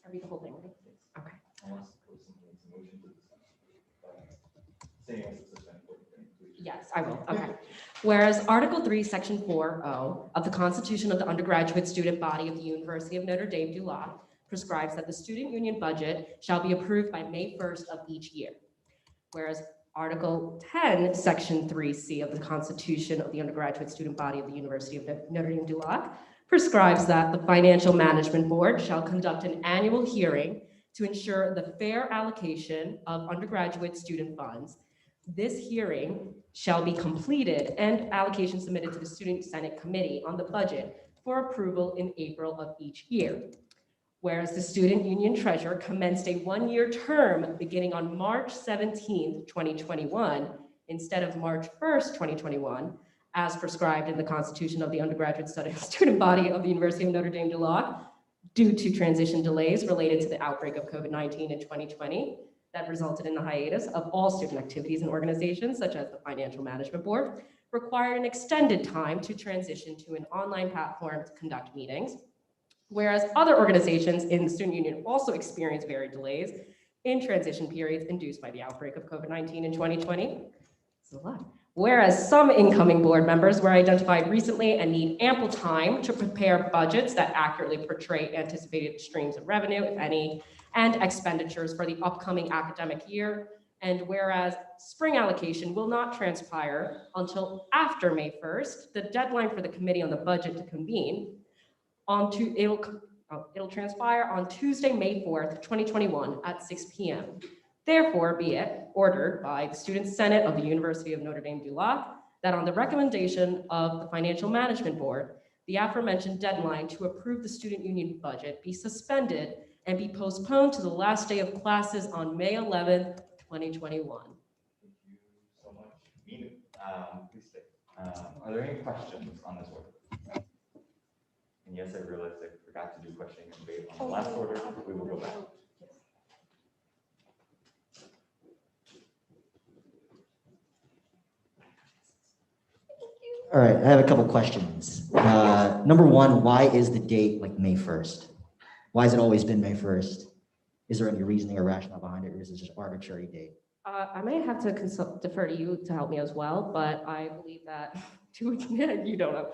Are we the whole thing, right? Okay. Unless there was some motion to discuss. Saying it's a suspend vote, please. Yes, I will. Okay. Whereas Article 3, Section 4(o) of the Constitution of the Undergraduate Student Body of the University of Notre Dame du Lac prescribes that the student union budget shall be approved by May 1st of each year. Whereas Article 10, Section 3(c) of the Constitution of the Undergraduate Student Body of the University of Notre Dame du Lac prescribes that the Financial Management Board shall conduct an annual hearing to ensure the fair allocation of undergraduate student funds. This hearing shall be completed and allocation submitted to the Student Senate Committee on the budget for approval in April of each year. Whereas the student union treasurer commenced a one-year term beginning on March 17th, 2021, instead of March 1st, 2021, as prescribed in the Constitution of the Undergraduate Student Body of the University of Notre Dame du Lac, due to transition delays related to the outbreak of COVID-19 in 2020 that resulted in the hiatus of all student activities and organizations, such as the Financial Management Board, required an extended time to transition to an online platform to conduct meetings. Whereas other organizations in the student union also experienced varied delays in transition periods induced by the outbreak of COVID-19 in 2020. It's a lot. Whereas some incoming board members were identified recently and need ample time to prepare budgets that accurately portray anticipated streams of revenue, if any, and expenditures for the upcoming academic year. And whereas spring allocation will not transpire until after May 1st, the deadline for the Committee on the Budget to convene it'll transpire on Tuesday, May 4th, 2021 at 6 p.m. Therefore, be it ordered by the Student Senate of the University of Notre Dame du Lac that on the recommendation of the Financial Management Board, the aforementioned deadline to approve the student union budget be suspended and be postponed to the last day of classes on May 11th, 2021. Thank you so much. Minu, please stay. Are there any questions on this order? And yes, I realized I forgot to do questioning and debate on the last order. We will go back. All right, I have a couple questions. Number one, why is the date like May 1st? Why has it always been May 1st? Is there any reasoning or rationale behind it, or is it just arbitrary date? I may have to defer to you to help me as well, but I believe that, you don't know,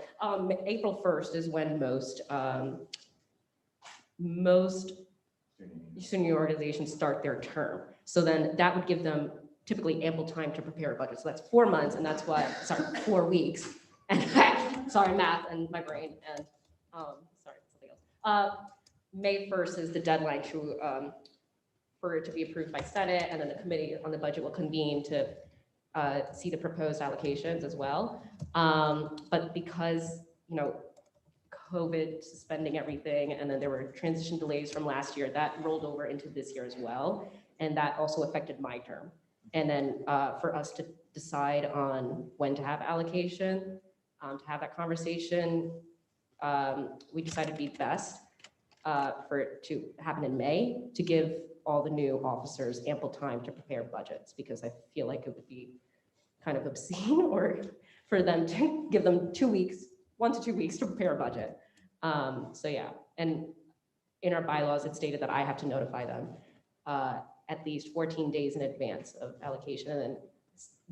April 1st is when most student organizations start their term. So then that would give them typically ample time to prepare a budget. So that's 4 months, and that's why, sorry, 4 weeks. And sorry, math and my brain, and sorry, something else. May 1st is the deadline for it to be approved by Senate, and then the committee on the budget will convene to see the proposed allocations as well. But because, COVID suspending everything, and then there were transition delays from last year, that rolled over into this year as well. And that also affected my term. And then for us to decide on when to have allocation, to have that conversation, we decided it'd be best for it to happen in May, to give all the new officers ample time to prepare budgets, because I feel like it would be kind of obscene or for them to give them 2 weeks, 1 to 2 weeks to prepare a budget. So yeah, and in our bylaws, it's stated that I have to notify them at least 14 days in advance of allocation, and then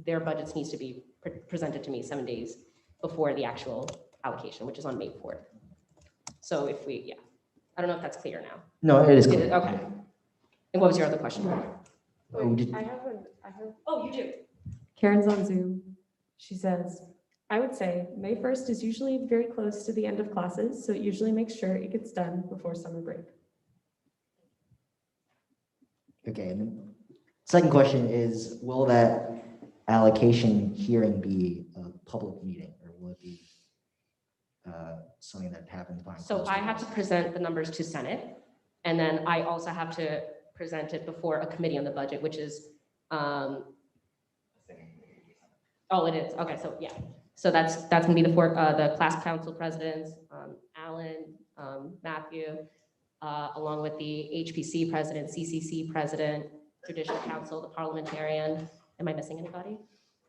their budgets needs to be presented to me 7 days before the actual allocation, which is on May 4th. So if we, yeah, I don't know if that's clear now. No, it is clear. Okay. And what was your other question? Oh, did- I have, Oh, you do? Karen's on Zoom. She says, I would say May 1st is usually very close to the end of classes, so it usually makes sure it gets done before summer break. Okay, and then second question is, will that allocation hearing be a public meeting, or will it be something that happens behind So closed I have doors? to present the numbers to Senate, and then I also have to present it before a committee on the budget, which is, oh, it is, okay, so yeah. So that's gonna be the class council presidents, Alan, Matthew, along with the HPC president, CCC president, Judicial Council, the parliamentarian. Am I missing anybody?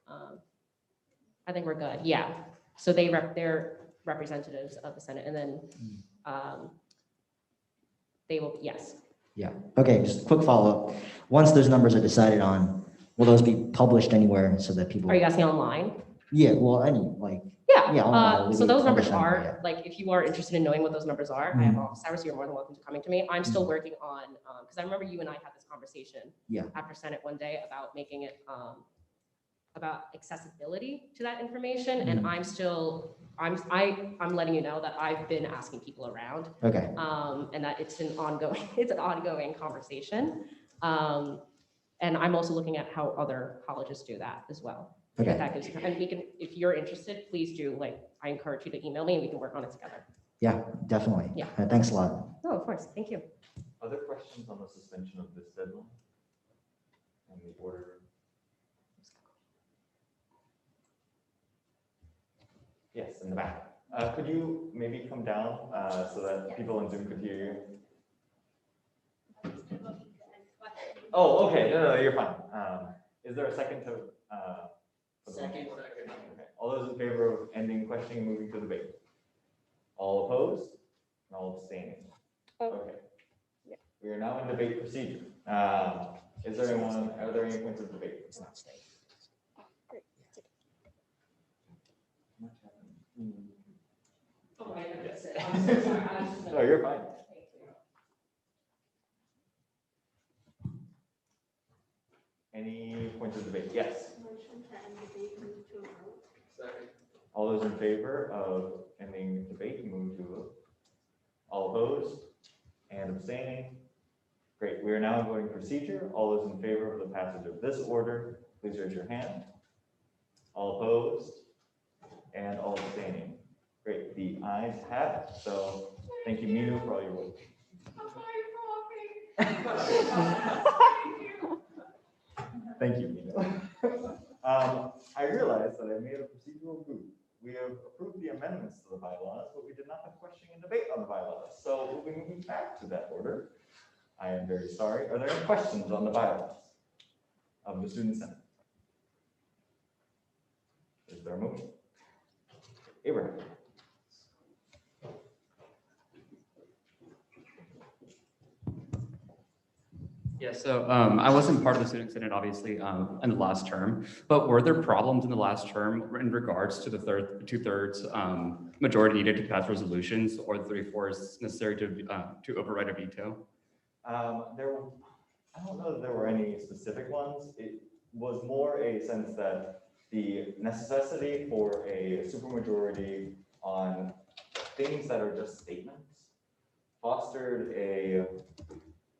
I think we're good, yeah. So they're representatives of the Senate, and then they will, yes. Yeah, okay, just a quick follow-up. Once those numbers are decided on, will those be published anywhere so that people? Are you asking online? Yeah, well, any, like, Yeah, yeah, online, will so be those numbers published anywhere, are, like, if you are interested in knowing what those numbers are, I have office hours, so you're more than welcome to coming to me. I'm still working on, because I remember you and I had this conversation Yeah. after Senate one day about making it, about accessibility to that information, and I'm still, I'm letting you know that I've been asking people around, Okay, and that it's an ongoing conversation. And I'm also looking at how other colleges do that as well. If okay, that gives you, and we can, if you're interested, please do, like, I encourage you to email me and we can work on it together. yeah, definitely. Yeah. Thanks a lot. Oh, of course, thank you. Other questions on the suspension of this deadline? And the order? Yes, in the back. Could you maybe come down so that people on Zoom could hear you? Oh, okay, no, you're fine. Is there a second to? Second. Okay. All those in favor of ending questioning and moving to debate? All opposed? And all abstaining? Okay. Yeah. We are now in debate procedure. Are there any points of debate? great. Oh, I Yes. I'm so sorry. No, you're fine. Any points of debate? Yes. Motion to end debate, move to a vote. Second. All those in favor of ending debate, move to a vote. All opposed and abstaining? Great. We are now in voting procedure. All those in favor of the passage of this order, please raise your hand. All opposed and all abstaining? Great. The ayes have it. So thank you, Minu, for all your work. Thank you, Minu. I realized that I made a procedural goof. We have approved the amendments to the bylaws, but we did not have questioning and debate moving back to that order. I am very sorry. Are there any questions on the bylaws of the Student Senate? Is there a motion? Abraham. Yeah, so I wasn't part of the student senate, obviously, in the last term, but were there problems in the last term in regards to the two-thirds majority needed to pass resolutions, or the 3/4 necessary to override a veto? I don't know that there were any specific ones. It was more a sense that the necessity for a supermajority on things that are just statements fostered a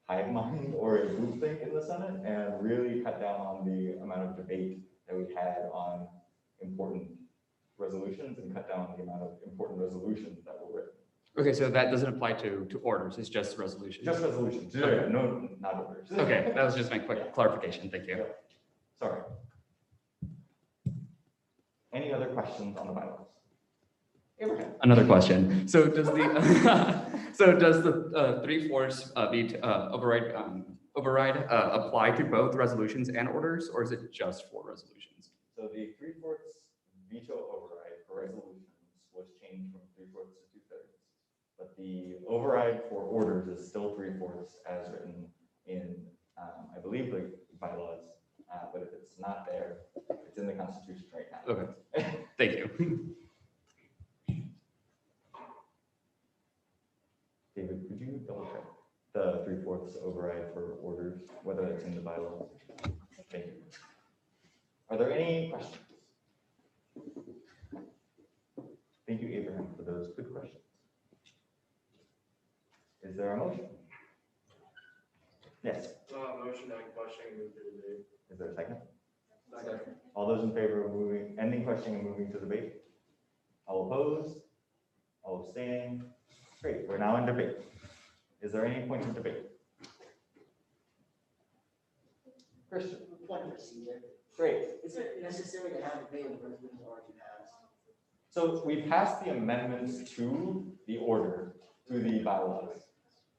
hive mind or a groupthink in the Senate and really cut down on the amount of debate that we had on important resolutions and cut down on the amount of important resolutions that were written. Okay, so that doesn't apply to orders, it's just resolutions? Just resolutions, Okay. no, not orders. Okay, that was just my quick clarification, thank you. Sorry. Any other questions on the bylaws? Abraham. Another question. So does the so does the 3/4 override apply to both resolutions and orders, or is it just for resolutions? So the 3/4 veto override for resolutions was changed from 3/4 to 2/3, but the override for orders is still 3/4 as written in, I believe, the bylaws. But if it's not there, it's in the Constitution right now. Okay, thank you. David, could you double check the 3/4 override for orders, whether it's in the bylaws? Thank you. Are there any questions? Thank you, Abraham, for those good questions. Is there a motion? Yes. Motion on questioning move to debate. Is there a second? Second. All those in favor of ending questioning and moving to debate? All opposed? All abstaining? Great, we're now in debate. Is there any point of debate? Christian? Point of procedure. Great. Is it necessary to have a debate on the resolution already passed? So we passed the amendments to the order through the bylaws,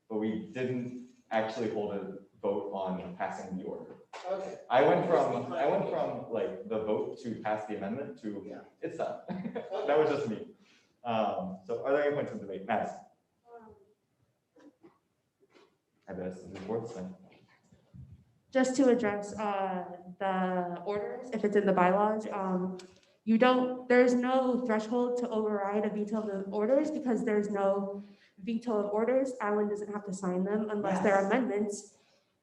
but we didn't actually hold a vote on passing the order. Okay. I went from like the vote to pass the amendment to it's done. That was just me. So are there any points of debate? Madison? I bet it's the reports then. Just to address the orders, if it's in the bylaws, there's no threshold to override a veto of the orders because there's no veto of orders. Alan doesn't have to sign them unless there are amendments.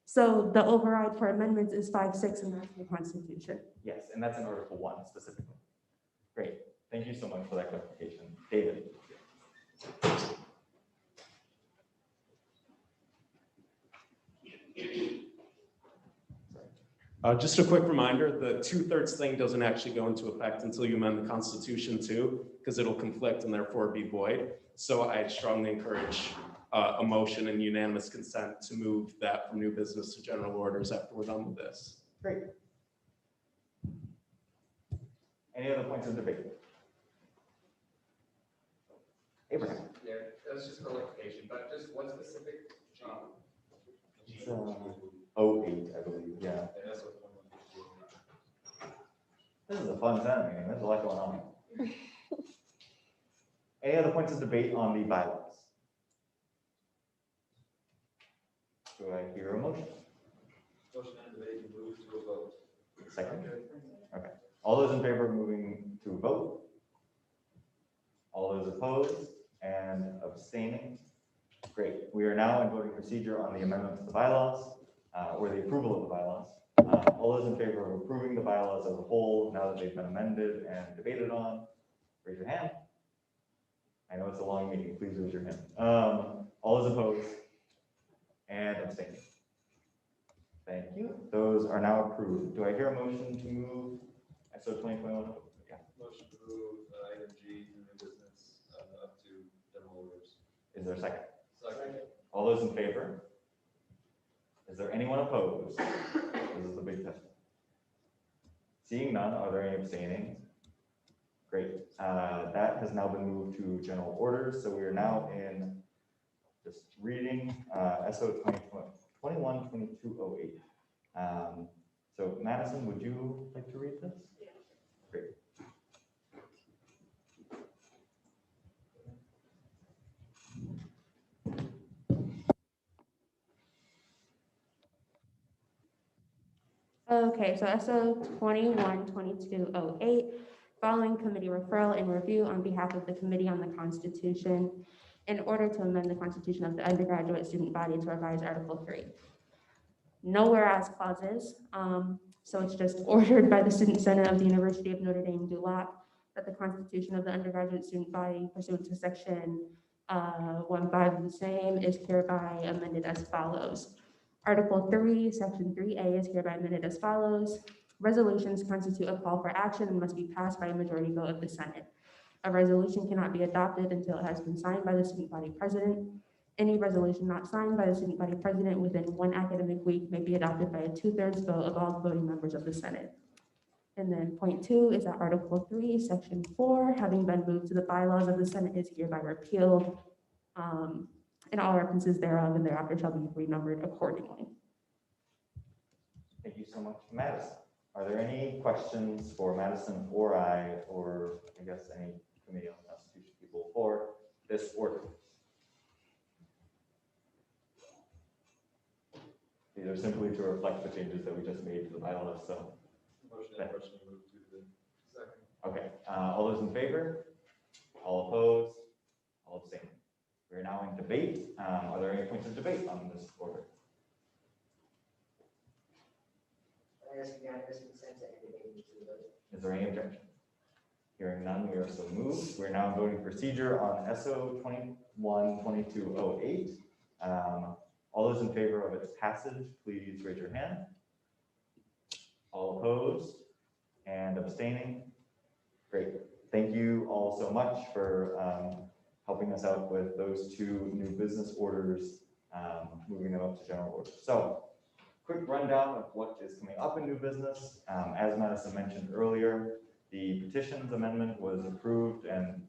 So the override for amendments is 5(6) and that's the Constitution. Yes, and that's in Article 1 specifically. Great. Thank you so much for that clarification. David? Just a quick reminder, the 2/3 thing doesn't actually go into effect until you amend the Constitution too, because it'll conflict and therefore be void. So I strongly encourage a motion and unanimous consent to move that from new business to general orders after we're done with this. Great. Any other points of debate? Abraham? Yeah, that was just clarification, but just one specific. It's 08, I believe, yeah. This is a fun Senate meeting, there's a lot going on. Any other points of debate on the bylaws? Do I hear a motion? Motion and debate to move to a vote. Second? Okay. All those in favor of moving to a vote? All those opposed and abstaining? Great. We are now in voting procedure on the amendment to the bylaws, or the approval of the bylaws. All those in favor of approving the bylaws as a whole, now that they've been amended and debated on, raise your hand. I know it's a long meeting, please raise your hand. All those opposed and abstaining? Thank you. Those are now approved. Do I hear a motion to move SO 2021? Yeah. Motion to move item G to new business up to general orders. Is there a second? Second. All those in favor? Is there anyone opposed? This is the big test. Seeing none, are there any abstaining? Great. That has now been moved to general orders. So we are now in just reading SO 212208. So Madison, would you like to read this? Yeah. Great. Okay, so SO 212208, following committee referral and review on behalf of the Committee on the Constitution in order to amend the Constitution of the undergraduate student body to revise Article 3. No whereas clauses, so it's just ordered by the Student Senate of the University of Notre Dame, Dulac, that the Constitution of the undergraduate student body pursuant to section 1.5 of the same is hereby amended as follows. Article 3, Section 3A is hereby amended as follows. Resolutions constitute a call for action and must be passed by a majority vote of the Senate. A resolution cannot be adopted until it has been signed by the student body president. Any resolution not signed by the student body president within 1 academic week may be adopted by a 2/3 vote of all voting members of the Senate. And then point 2 is that Article 3, Section 4, having been moved to the bylaws of the Senate, is hereby repealed. And all references thereof and thereafter shall be renumbered accordingly. Thank you so much, Madison. Are there any questions for Madison or or I guess any Committee on the Constitution people for this order? These are simply to reflect the changes that we just made to the bylaws, so. Okay, all those in favor? All opposed? All abstaining? We're now in debate. Are there any points of debate on this order? Is there any objection? Hearing none, we are so moved. We're now in voting procedure on SO 212208. All those in favor of its passage, please raise your hand. All opposed and abstaining? Great. Thank you all so much for helping us out with those 2 new business orders, moving them up to general order. So, quick rundown of what is coming up in new business. As Madison mentioned earlier, the petitions amendment was approved and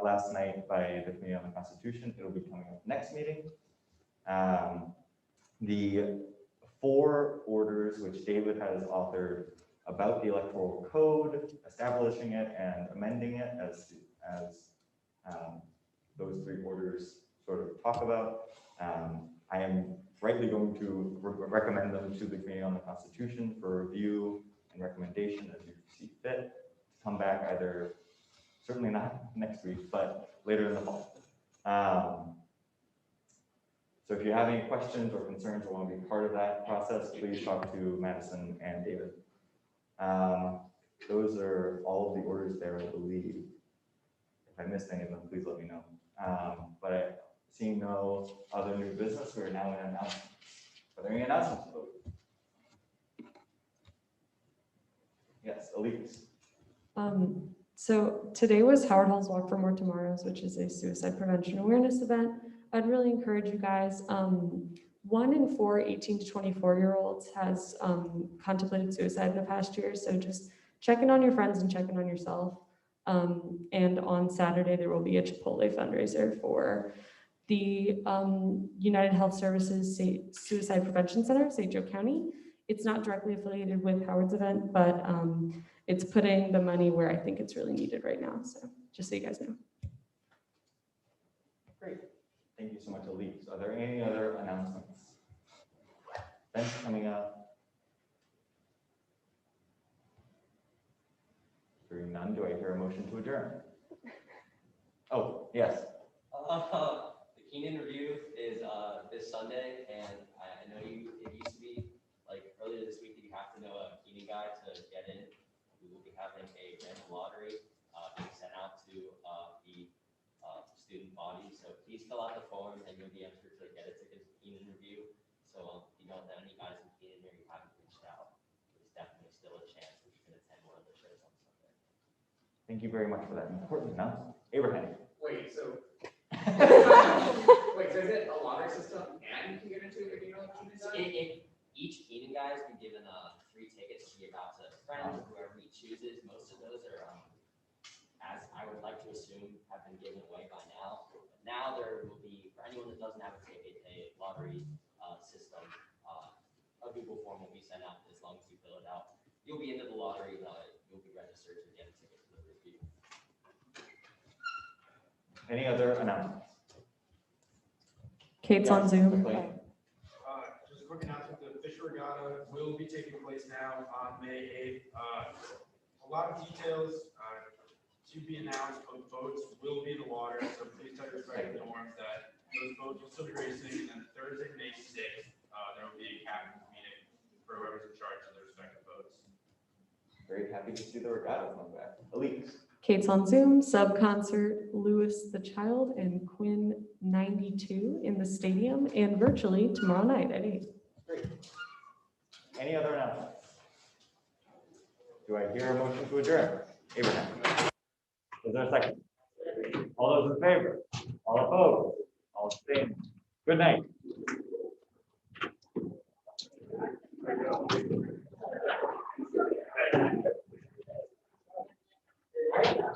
last night by the Committee on the Constitution. It'll be coming up next meeting. The 4 orders which David has authored about the Electoral Code, establishing it and amending it as those 3 orders sort of talk about. I am rightly going to recommend them to the Committee on the Constitution for review and recommendation as you see fit. Come back either, certainly not next week, but later in the fall. So if you have any questions or concerns or want to be part of that process, please talk to Madison and David. Those are all of the orders there, I believe. If I missed any of them, please let me know. But seeing no other new business, we are now in announcements. Are there any announcements? Yes, Elise. So today was Howard Hall's Walk for More Tomorrows, which is a suicide prevention awareness event. I'd really encourage you guys. 1 in 4 18 to 24-year-olds has contemplated suicide in the past year. So just check in on your friends and check in on yourself. And on Saturday, there will be a Chipotle fundraiser for the United Health Services Suicide Prevention Center, St. Joe County. It's not directly affiliated with Howard's event, but it's putting the money where I think it's really needed right now. So just so you guys know. Great. Thank you so much, Elise. Are there any other announcements? Events coming up? Hearing none, do I hear a motion to adjourn? Oh, yes. The Keenan review is this Sunday, and I know it used to be like earlier this week that you have to know a Keenan guy to get in. We will be having a random lottery being sent out to the student body. So please fill out the form, and you'll be entered to get a ticket to Keenan review. So if you don't have any guys in Keenan or you haven't reached out, there's definitely still a chance that you can attend one of the shows on Sunday. Thank you very much for that important announcement. Abraham. Wait, so wait, so is it a lottery system and you can get into it if you know Each Keenan guy has been given 3 tickets to give out to friends or whoever he chooses. Most of those are, as I would like to assume, have been given away by now. But now there will be anyone that doesn't have a ticket, a lottery system, a Google form will be sent out as long as you fill it out. You'll be into the lottery, you'll be registered to get a ticket delivered to you. Any other announcements? Kate's on Zoom. Just a quick announcement, the Fisher Regatta will be taking place now on May 8th. A lot of details to be announced, but boats will be in the water, so please tell your respective norms that those boats will still be racing, and then Thursday, May 6th, there will be a captain's meeting for whoever's in charge of their respective boats. Very happy to see the regatta come back. Elise. Kate's on Zoom, sub concert, Lewis the Child and Quinn 92 in the stadium and virtually tomorrow night at 8. Great. Any other announcements? Do I hear a motion to adjourn? Abraham. Is there a second? All those in favor? All opposed? All abstained? Good night.